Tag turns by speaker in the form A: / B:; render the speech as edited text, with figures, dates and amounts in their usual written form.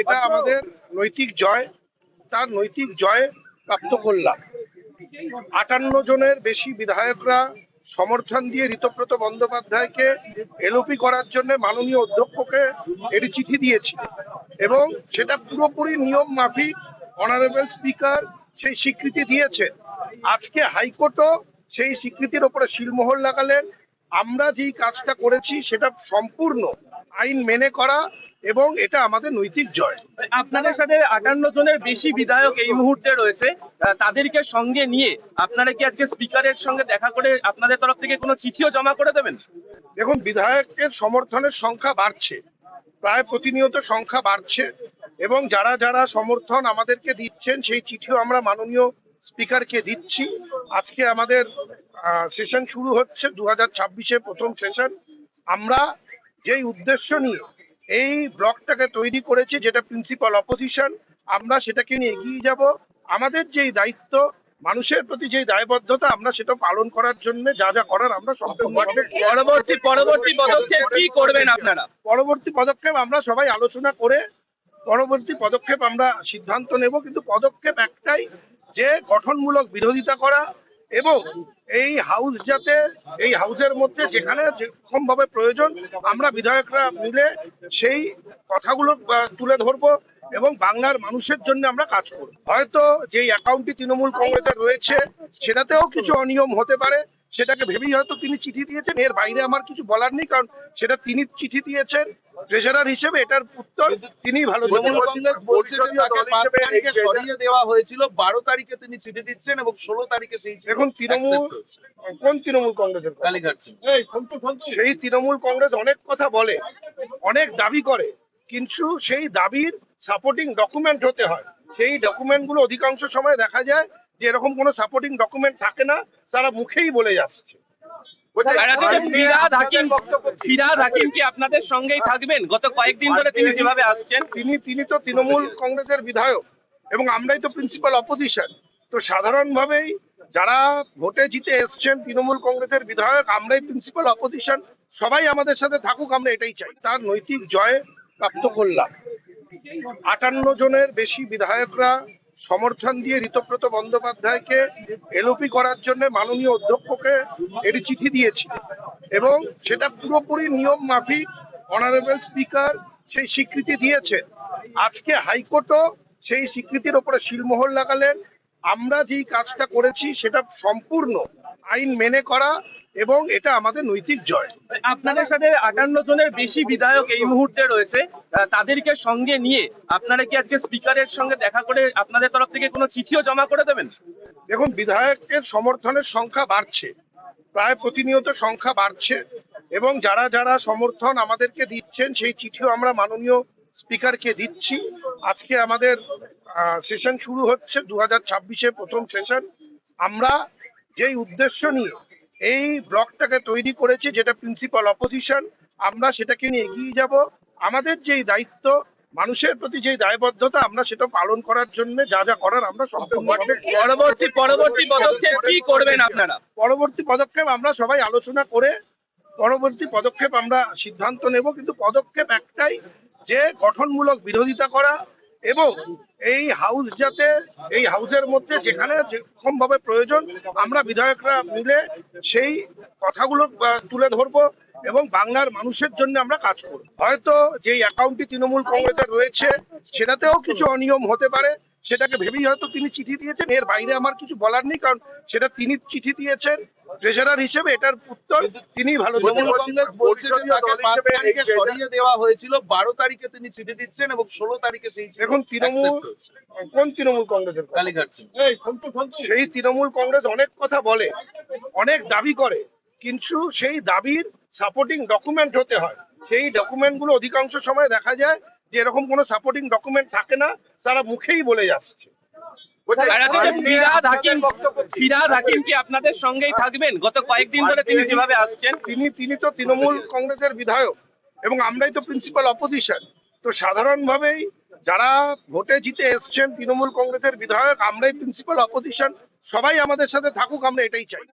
A: এটা আমাদের নৈতিক জয়। তার নৈতিক জয় প্রাপ্ত করলাম। ৫৮ জনের বেশি বিধায়করা সমর্থন দিয়ে ঋতব্রত বন্দ্যোপাধ্যায়কে এলওপি করার জন্য মাননীয় অধ্যক্ষকে একটি চিঠি দিয়েছি এবং সেটা পুরোপুরি নিয়ম মাফিক অনারেবল স্পিকার সেই স্বীকৃতি দিয়েছে। আজকে হাইকোর্টও সেই স্বীকৃতির ওপরে সিলমোহর লাগালেন। আমরা যেই কাজটা করেছি সেটা সম্পূর্ণ আইন মেনে করা এবং এটা আমাদের নৈতিক জয়।
B: আপনাদের সাথে ৫৮ জনের বেশি বিধায়ক এই মুহূর্তে রয়েছে, তাদেরকে সঙ্গে নিয়ে আপনারা কি আজকে স্পিকারের সঙ্গে দেখা করে আপনাদের তরফ থেকে কোনো চিঠিও জমা করে দেবেন?
A: দেখুন, বিধায়কের সমর্থনের সংখ্যা বাড়ছে, প্রায় প্রতিনিয়ত সংখ্যা বাড়ছে এবং যারা যারা সমর্থন আমাদেরকে দিচ্ছেন সেই চিঠিও আমরা মাননীয় স্পিকারকে দিচ্ছি। আজকে আমাদের সেশন শুরু হচ্ছে 2026-এর প্রথম সেশন। আমরা যেই উদ্দেশ্য নিয়ে এই ব্লকটাকে তৈরি করেছি, যেটা প্রিন্সিপাল অপোজিশন, আমরা সেটাকে নিয়ে এগিয়ে যাব। আমাদের যেই দায়িত্ব, মানুষের প্রতি যেই দায়বদ্ধতা, আমরা সেটা পালন করার জন্য যা যা করার আমরা সম্পূর্ণভাবে
B: পরবর্তী পদক্ষেপ কি করবেন আপনারা?
A: পরবর্তী পদক্ষেপ আমরা সবাই আলোচনা করে পরবর্তী পদক্ষেপ আমরা সিদ্ধান্ত নেব, কিন্তু পদক্ষেপ একটাই, যে গঠনমূলক বিরোধিতা করা এবং এই হাউস যাতে এই হাউসের মধ্যে যেখানে যেরকম ভাবে প্রয়োজন আমরা বিধায়করা মিলে সেই কথাগুলো তুলে ধরবো এবং বাংলার মানুষের জন্য আমরা কাজ করব। হয়তো যেই অ্যাকাউন্টটি তৃণমূল কংগ্রেসের রয়েছে সেটাতেও কিছু অনিয়ম হতে পারে, সেটাকে ভেবেই হয়তো তিনি চিঠি দিয়েছেন। এর বাইরে আমার কিছু বলার নেই, কারণ সেটা তিনি চিঠি দিয়েছেন ট্রেজারার হিসেবে, এটার উত্তর তিনি ভালো।
C: সরিয়ে দেওয়া হয়েছিল 12 তারিখে তিনি চিঠি দিচ্ছেন এবং 16 তারিখে সেই
A: এখন কোন তৃণমূল কংগ্রেসের
C: কালীঘাট
A: সেই তৃণমূল কংগ্রেস অনেক কথা বলে, অনেক দাবি করে, কিন্তু সেই দাবির সাপোর্টিং ডকুমেন্ট হতে হয়। সেই ডকুমেন্টগুলো অধিকাংশ সময় দেখা যায় যে এরকম কোনো সাপোর্টিং ডকুমেন্ট থাকে না, তারা মুখেই বলে যাচ্ছে।
B: ফিরহাদ হাকিম কি আপনাদের সঙ্গেই থাকবেন? গত কয়েকদিন ধরে তিনি যেভাবে আসছেন,
A: তিনি তো তৃণমূল কংগ্রেসের বিধায়ক এবং আমরাই তো প্রিন্সিপাল অপোজিশন। তো সাধারণভাবেই যারা ভোটে জিতে এসছেন তৃণমূল কংগ্রেসের বিধায়ক, আমরাই প্রিন্সিপাল অপোজিশন, সবাই আমাদের সাথে থাকুক, আমরা এটাই চাই। তার নৈতিক জয় প্রাপ্ত করলাম। ৫৮ জনের বেশি বিধায়করা সমর্থন দিয়ে ঋতব্রত বন্দ্যোপাধ্যায়কে এলওপি করার জন্য মাননীয় অধ্যক্ষকে একটি চিঠি দিয়েছি এবং সেটা পুরোপুরি নিয়ম মাফিক অনারেবল স্পিকার সেই স্বীকৃতি দিয়েছে। আজকে হাইকোর্টও সেই স্বীকৃতির ওপরে সিলমোহর লাগালেন। আমরা যেই কাজটা করেছি সেটা সম্পূর্ণ আইন মেনে করা এবং এটা আমাদের নৈতিক জয়।
B: আপনাদের সাথে ৫৮ জনের বেশি বিধায়ক এই মুহূর্তে রয়েছে, তাদেরকে সঙ্গে নিয়ে আপনারা কি আজকে স্পিকারের সঙ্গে দেখা করে আপনাদের তরফ থেকে কোনো চিঠিও জমা করে দেবেন?
A: দেখুন, বিধায়কের সমর্থনের সংখ্যা বাড়ছে, প্রায় প্রতিনিয়ত সংখ্যা বাড়ছে এবং যারা যারা সমর্থন আমাদেরকে দিচ্ছেন সেই চিঠিও আমরা মাননীয় স্পিকারকে দিচ্ছি। আজকে আমাদের সেশন শুরু হচ্ছে 2026-এর প্রথম সেশন। আমরা যেই উদ্দেশ্য নিয়ে এই ব্লকটাকে তৈরি করেছি, যেটা প্রিন্সিপাল অপোজিশন, আমরা সেটাকে নিয়ে এগিয়ে যাব। আমাদের যেই দায়িত্ব, মানুষের প্রতি যেই দায়বদ্ধতা, আমরা সেটা পালন করার জন্য যা যা করার আমরা সম্পূর্ণভাবে
B: পরবর্তী পদক্ষেপ কি করবেন আপনারা?
A: পরবর্তী পদক্ষেপ আমরা সবাই আলোচনা করে পরবর্তী পদক্ষেপ আমরা সিদ্ধান্ত নেব, কিন্তু পদক্ষেপ একটাই, যে গঠনমূলক বিরোধিতা করা এবং এই হাউস যাতে এই হাউসের মধ্যে যেখানে যেরকম ভাবে প্রয়োজন আমরা বিধায়করা মিলে সেই কথাগুলো তুলে ধরবো এবং বাংলার মানুষের জন্য আমরা কাজ করব। হয়তো যেই অ্যাকাউন্টটি তৃণমূল কংগ্রেসের রয়েছে সেটাতেও কিছু অনিয়ম হতে পারে, সেটাকে ভেবেই হয়তো তিনি চিঠি দিয়েছেন। এর বাইরে আমার কিছু বলার নেই, কারণ সেটা তিনি চিঠি দিয়েছেন ট্রেজারার হিসেবে, এটার উত্তর তিনি ভালো।
C: সরিয়ে দেওয়া হয়েছিল 12 তারিখে তিনি চিঠি দিচ্ছেন এবং 16 তারিখে সেই
A: এখন কোন তৃণমূল কংগ্রেসের
C: কালীঘাট
A: সেই তৃণমূল কংগ্রেস অনেক কথা বলে, অনেক দাবি করে, কিন্তু সেই দাবির সাপোর্টিং ডকুমেন্ট হতে হয়। সেই ডকুমেন্টগুলো অধিকাংশ সময় দেখা যায় যে এরকম কোনো সাপোর্টিং ডকুমেন্ট থাকে না, তারা মুখেই বলে যাচ্ছে।
B: ফিরহাদ হাকিম কি আপনাদের সঙ্গেই থাকবেন? গত কয়েকদিন ধরে তিনি যেভাবে আসছেন,
A: তিনি তো তৃণমূল কংগ্রেসের বিধায়ক এবং আমরাই তো প্রিন্সিপাল অপোজিশন। তো সাধারণভাবেই যারা ভোটে জিতে এসছেন তৃণমূল কংগ্রেসের বিধায়ক, আমরাই প্রিন্সিপাল অপোজিশন, সবাই আমাদের সাথে থাকুক, আমরা এটাই চাই।